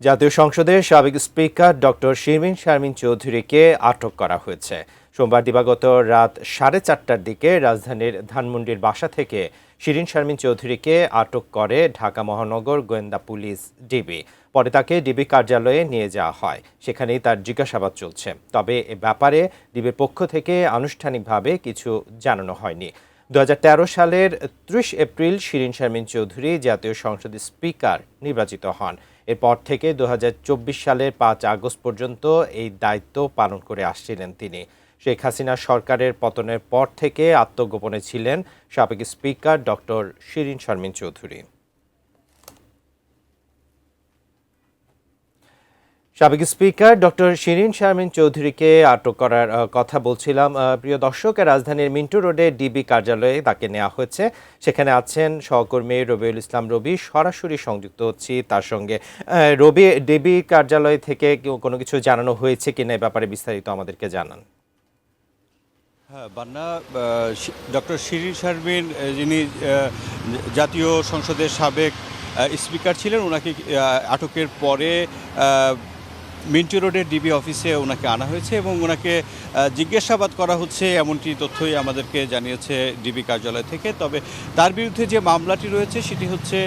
জাতীয় সংসদের সাবেক স্পিকার ডক্টর শিরীন শারমিন চৌধুরীকে আটক করা হয়েছে। সোমবার দিবাগত রাত 4:30টার দিকে রাজধানীর ধানমন্ডির বাসা থেকে শিরীন শারমিন চৌধুরীকে আটক করে ঢাকা মহানগর গোয়েন্দা পুলিশ ডিবি। পরে তাকে ডিবি কার্যালয়ে নিয়ে যাওয়া হয়, সেখানেই তার জিজ্ঞাসাবাদ চলছে। তবে এ ব্যাপারে ডিবির পক্ষ থেকে আনুষ্ঠানিকভাবে কিছু জানানো হয়নি। 2013 সালের 30 এপ্রিল শিরীন শারমিন চৌধুরী জাতীয় সংসদের স্পিকার নির্বাচিত হন। এরপর থেকে 2024 সালের 5 আগস্ট পর্যন্ত এই দায়িত্ব পালন করে আসছিলেন তিনি। শেখ হাসিনা সরকারের পতনের পর থেকে আত্মগোপনে ছিলেন সাবেক স্পিকার ডক্টর শিরীন শারমিন চৌধুরী। সাবেক স্পিকার ডক্টর শিরীন শারমিন চৌধুরীকে আটক করার কথা বলছিলাম। প্রিয় দর্শক, রাজধানীর মিন্টু রোডে ডিবি কার্যালয়ে তাকে নেওয়া হয়েছে। সেখানে আছেন সহকর্মী রবিউল ইসলাম রবি। সরাসরি সংযুক্ত হচ্ছি তার সঙ্গে। রবি, ডিবি কার্যালয় থেকে কোনো কিছু জানানো হয়েছে কিনা এ ব্যাপারে বিস্তারিত আমাদেরকে জানান। হ্যাঁ, বান্না, ডক্টর শিরীন শারমিন যিনি জাতীয় সংসদের সাবেক স্পিকার ছিলেন, ওনাকে আটকের পরে মিন্টু রোডের ডিবি অফিসে ওনাকে আনা হয়েছে এবং ওনাকে জিজ্ঞাসাবাদ করা হচ্ছে, এমনটি তথ্যই আমাদেরকে জানিয়েছে ডিবি কার্যালয় থেকে। তবে তার বিরুদ্ধে যে মামলাটি রয়েছে সেটি হচ্ছে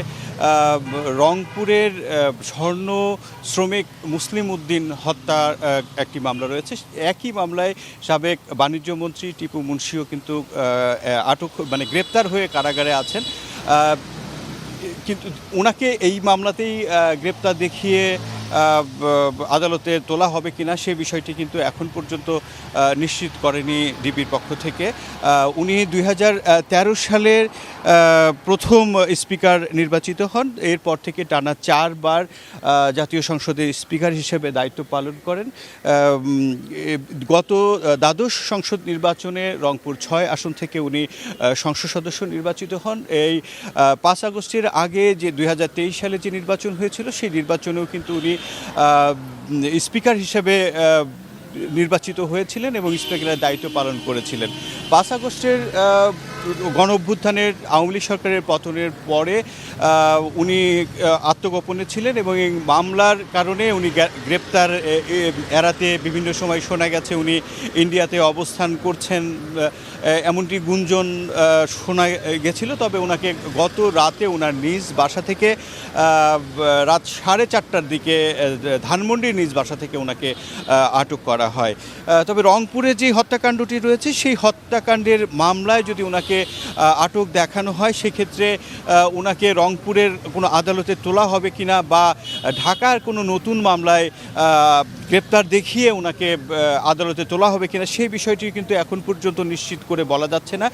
রংপুরের স্বর্ণ শ্রমিক মুসলিম উদ্দিন হত্যার একটি মামলা রয়েছে। একই মামলায় সাবেক বাণিজ্যমন্ত্রী টিপু মুন্সিও কিন্তু গ্রেপ্তার হয়ে কারাগারে আছেন। কিন্তু ওনাকে এই মামলাতেই গ্রেপ্তার দেখিয়ে আদালতে তোলা হবে কিনা সে বিষয়টি কিন্তু এখন পর্যন্ত নিশ্চিত করেনি ডিবির পক্ষ থেকে। উনি 2013 সালের প্রথম স্পিকার নির্বাচিত হন। এরপর থেকে টানা 4 বার জাতীয় সংসদের স্পিকার হিসেবে দায়িত্ব পালন করেন। গত দ্বাদশ সংসদ নির্বাচনে রংপুর 6 আসন থেকে উনি সংসদ সদস্য নির্বাচিত হন। এই 5 আগস্টের আগে যে 2023 সালে যে নির্বাচন হয়েছিল সেই নির্বাচনেও কিন্তু উনি স্পিকার হিসেবে নির্বাচিত হয়েছিলেন এবং স্পিকারের দায়িত্ব পালন করেছিলেন। 5 আগস্টের গণঅভ্যুত্থানের আওয়ামী লীগ সরকারের পতনের পরে উনি আত্মগোপনে ছিলেন এবং এই মামলার কারণে উনি গ্রেপ্তার এড়াতে বিভিন্ন সময় শোনা গেছে উনি ইন্ডিয়াতে অবস্থান করছেন, এমনটি গুঞ্জন শোনা গেছিল। তবে ওনাকে গত রাতে ওনার নিজ বাসা থেকে রাত 4:30টার দিকে ধানমন্ডির নিজ বাসা থেকে ওনাকে আটক করা হয়। তবে রংপুরে যে হত্যাকাণ্ডটি রয়েছে সেই হত্যাকাণ্ডের মামলায় যদি ওনাকে আটক দেখানো হয় সেক্ষেত্রে ওনাকে রংপুরের কোনো আদালতে তোলা হবে কিনা বা ঢাকার কোনো নতুন মামলায় গ্রেপ্তার দেখিয়ে ওনাকে আদালতে তোলা হবে কিনা সেই বিষয়টি কিন্তু এখন পর্যন্ত নিশ্চিত করে বলা যাচ্ছে না।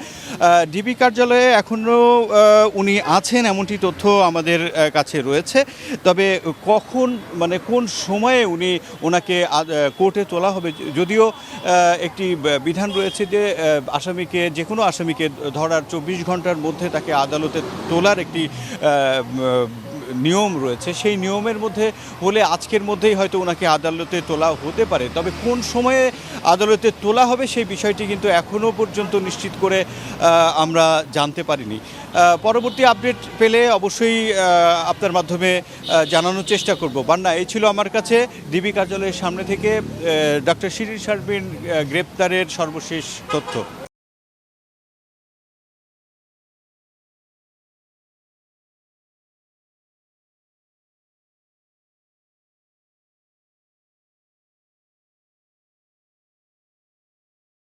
ডিবি কার্যালয়ে এখনও উনি আছেন এমনটি তথ্য আমাদের কাছে রয়েছে। তবে কখন কোন সময়ে ওনাকে কোর্টে তোলা হবে, যদিও একটি বিধান রয়েছে যে যে কোনো আসামিকে ধরার 24 ঘন্টার মধ্যে তাকে আদালতে তোলার একটি নিয়ম রয়েছে। সেই নিয়মের মধ্যে হলে আজকের মধ্যেই হয়তো ওনাকে আদালতে তোলা হতে পারে। তবে কোন সময়ে আদালতে তোলা হবে সেই বিষয়টি কিন্তু এখনও পর্যন্ত নিশ্চিত করে আমরা জানতে পারিনি। পরবর্তী আপডেট পেলে অবশ্যই আপনার মাধ্যমে জানানোর চেষ্টা করব। বান্না, এই ছিল আমার কাছে ডিবি কার্যালয়ের সামনে থেকে ডক্টর শিরীন শারমিন গ্রেপ্তারের সর্বশেষ তথ্য।